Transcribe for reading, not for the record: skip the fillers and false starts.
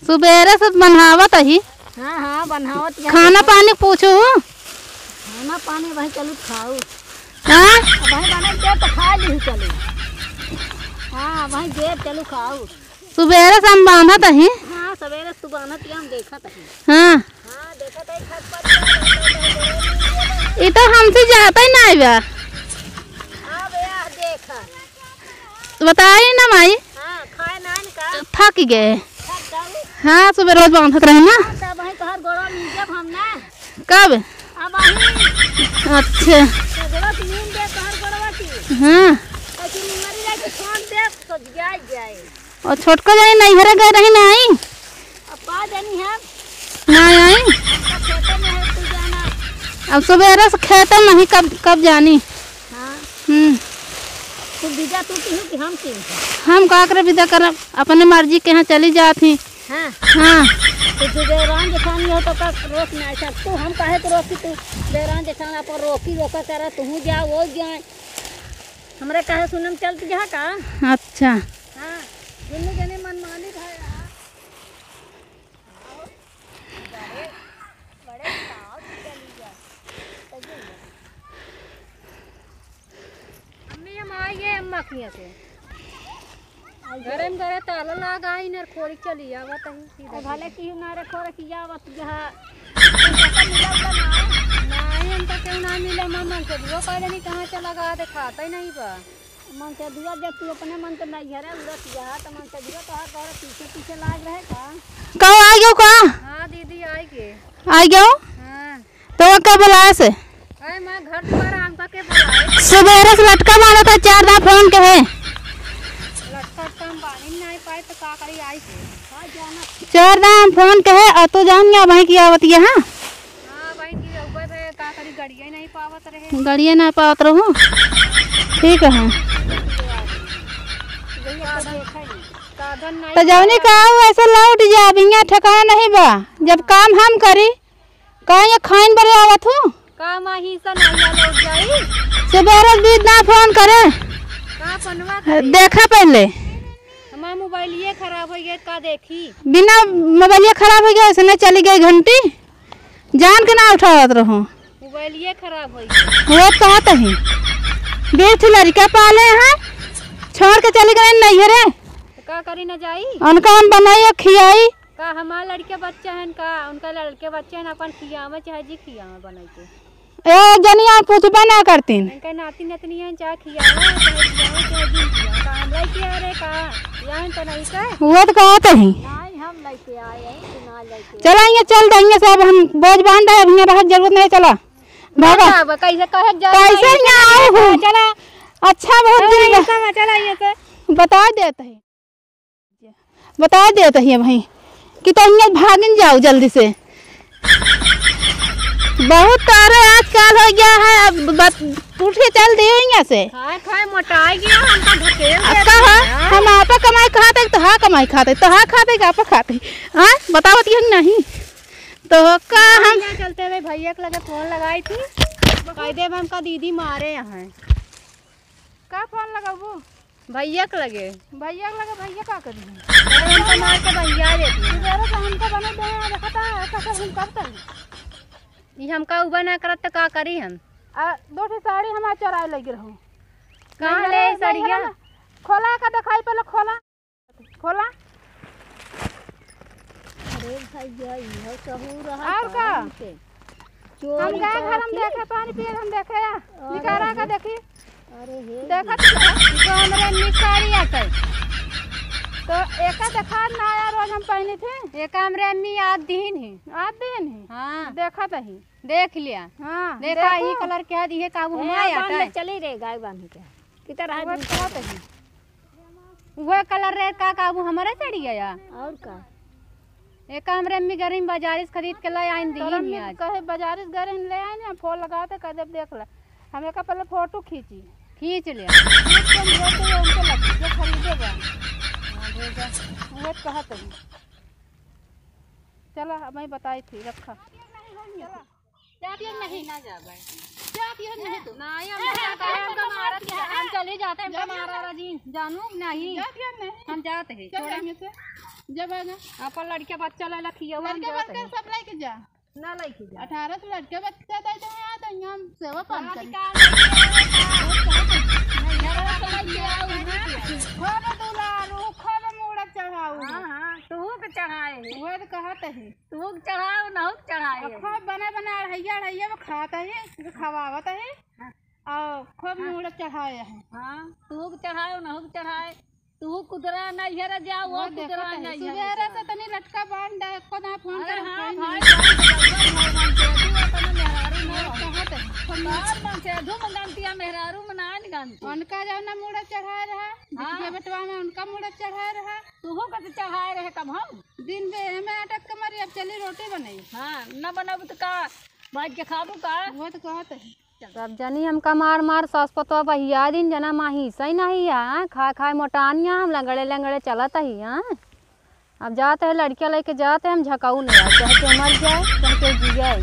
सुबेरे से बनावत ही। हाँ हाँ बनावत। खाना पानी पूछू। खाना पानी भाई चलू खाऊ। हाँ भाई बना दे तो खा ली चलू। हाँ भाई दे चलू खाऊ। सुबेरे से हम बांधत ही। हाँ सवेरे तू बांधत ही हम देखत ही। हाँ हाँ देखत है छत पर। ये तो हमसे जाता ही नहीं बा। हाँ भैया देखा। बताई ना माई। हाँ खाए नान का। थक गए। थक जाऊ। हाँ सुबह रोज बांधत रहे ना। तब भाई तोहर गोड़ा मिल जब हम ना। कब? अब आई। अच्छा तो गोड़ा नींद दे तोहर गोड़ा की। हाँ ऐसी मरी जाए तो फोन दे तो जाए। और छोटको जानी नहीं घर गए रही नहीं। अब पा जानी है। नहीं आई। अब खेते में है तू जाना। अब सुबह से खेते नहीं कब जानी। हाँ तू विदा तू की कि हम की। हम का कर विदा कर अपने मर्जी के यहाँ चली जाती। हाँ हाँ तो देवरान जेठानी हो तो का रोक नहीं सकते। हम काहे तो रोकी तू देवरान जेठानी पर रोका कर तू जा वो जाए हमरे काहे सुनम चलती जा का। अच्छा हाँ दुनू जने मनमानी भाई। मखिया से घरे में घरे ताला लगा ही नर खोरी चली आवत है भले की नारे खोरे की आवत जहां नहीं हम तो क्यों ना मिले मन से दुआ पहले नहीं कहां चला गा दे खाता ही नहीं बा मन से दुआ जब तू अपने मन से नहीं घरे उड़त जा तो मन से दुआ तो हर पीछे लाग रहे का कब आ गयो का। हां दीदी आई गयो। हां तो कब बुलाए से अरे मैं घर पर हमका के बुलाए। सुबह से लटका मारा था 4 दांत फोन के है। लटका हम बानी नहीं पाए तो का करी आई से। हां जाना 4 दांत फोन के है और तो जान गया भाई की आवत है। हां भाई की ऊपर पे का करी गड़िया नहीं पावत रहे। गड़िया ना पावत रहूं। ठीक है तो जवनी का ऐसे लौट जा बिया ठिकाना नहीं बा। जब काम हम करी का ये खाइन बरे आवत हूं का माही सा नहीं लौट जाई। सुबह बीच ना फोन करे का पनवा करे। देखा पहले हमारा मोबाइल ये खराब हो गया का देखी। बिना मोबाइल खराब हो गया ऐसे चली गई घंटी जान के ना उठावत रहो। मोबाइल ये खराब हो गया वो कहत ही बेच लड़का पाले हैं छोड़ के चली गए नहीं है रे तो का करी न जाई। उनका हम बनाई खियाई का हमारा लड़के बच्चे हैं का उनका लड़के बच्चे हैं अपन खियावे चाहे जी खियावे बनाई के ए जनिया पूछबा ना करतीन इनका नाती नतनी है चाहे खियावे चाहे जी खियावे का हम लेके आ रहे का यहां तो नहीं का वो तो कहत ही नहीं हम लेके आए हैं कि ना लेके चलाएंगे चल देंगे सब हम बोझ बांध है अब रह जरूरत नहीं चला भागा कैसे कहे जा कैसे यहाँ आए हो चला। अच्छा बहुत दिन चला ये से बता देते हैं भाई कि तो यहाँ भागन जाओ जल्दी से। बहुत तारे आजकल हो गया है अब उठ के चल दियो यहाँ से। खाए मोटाई गया हमका ढकेल कहा हम आपा कमाई खाते तो हाँ कमाई खाते तो हाँ खाते आपा खाते। हाँ बतावत ये नहीं तो का हम चलते हुए भैया के लगे फोन लगाई थी कायदे हमका दीदी मारे यहाँ का फोन लगाबू भैया के लगे भैया का करी हमका मार के भैया देती हमका बने दे देखता है हम करते हैं ये हमका उबा ना करत तो का करी हम 2 साड़ी हमारा चराए लगी रहूं कहाँ ले साड़िया खोला का दिखाई पहले खोला अरे भैया ये सहू रहा और का हम गए घर हम देखे पानी पिए हम देखे निकारा का देखी अरे हे देखा तो हमरे निसाड़ी आते तो एक देखा ना यार रोज हम पहनी थी एक हमरे अम्मी आज दिन है हाँ देखा तही देख लिया। हाँ देखा ये कलर क्या दी है काबू हमारा आता है चली रे गाय बांध के किधर है वो कलर रे का काबू हमारे चढ़ी गया और का एक हमरे अम्मी गरीब बाजार से खरीद के लाई आइन दी आज कहे बाजार से गरीब ले आए ना फोन लगाते कदे देख ले हमें का पहले फोटो खींच लिया खरीदेगा वो कहत है चला मैं बताई थी रखा नहीं ना जा नहीं तो ना हम चले जाते हैं जानू नहीं हम जाते हैं जब आना अपन लड़के बच्चा ला खिया लड़के बच्चे सब लेके जा ना लेके जा 18 तो लड़के बच्चा दे तो यहाँ तो यहाँ सेवा पान करी खोब दुलारू खोब मोड़ा चढ़ाऊ तू के चढ़ाए वो तो कहत है तू चढ़ाओ ना चढ़ाए खूब बना बना अढ़ैया में खाता है खवावत है और खूब मोड़ा चढ़ाए है हाँ तू चढ़ाओ ना चढ़ाए तू कुदरा नहीं है जा वो कुदरा नहीं है सुबह से तनी लटका बांध दे को ना फोन कर हां भाई बार मन से धूम गांतिया मेहरारू मनान गांती उनका जो ना मुड़ा चढ़ा रहा बिटिया बेटवा में उनका मुड़ा चढ़ा रहा तू कब चढ़ाए रहे कब हम दिन में अटक के मरी अब चली रोटी बनाई हां न बनाबू तो का भाज के खाबू का वो तो कहत है सब जनी हमका मार मार सास पतवा बहिया दिन जना माही सही नहीं है खा खाए मोटानिया हम लंगड़े लंगड़े चलत ही हाँ अब जाते है लड़कियां लेके जाते हम झकाऊ नहीं चाहे के मर जाए चाहे के जी जाए।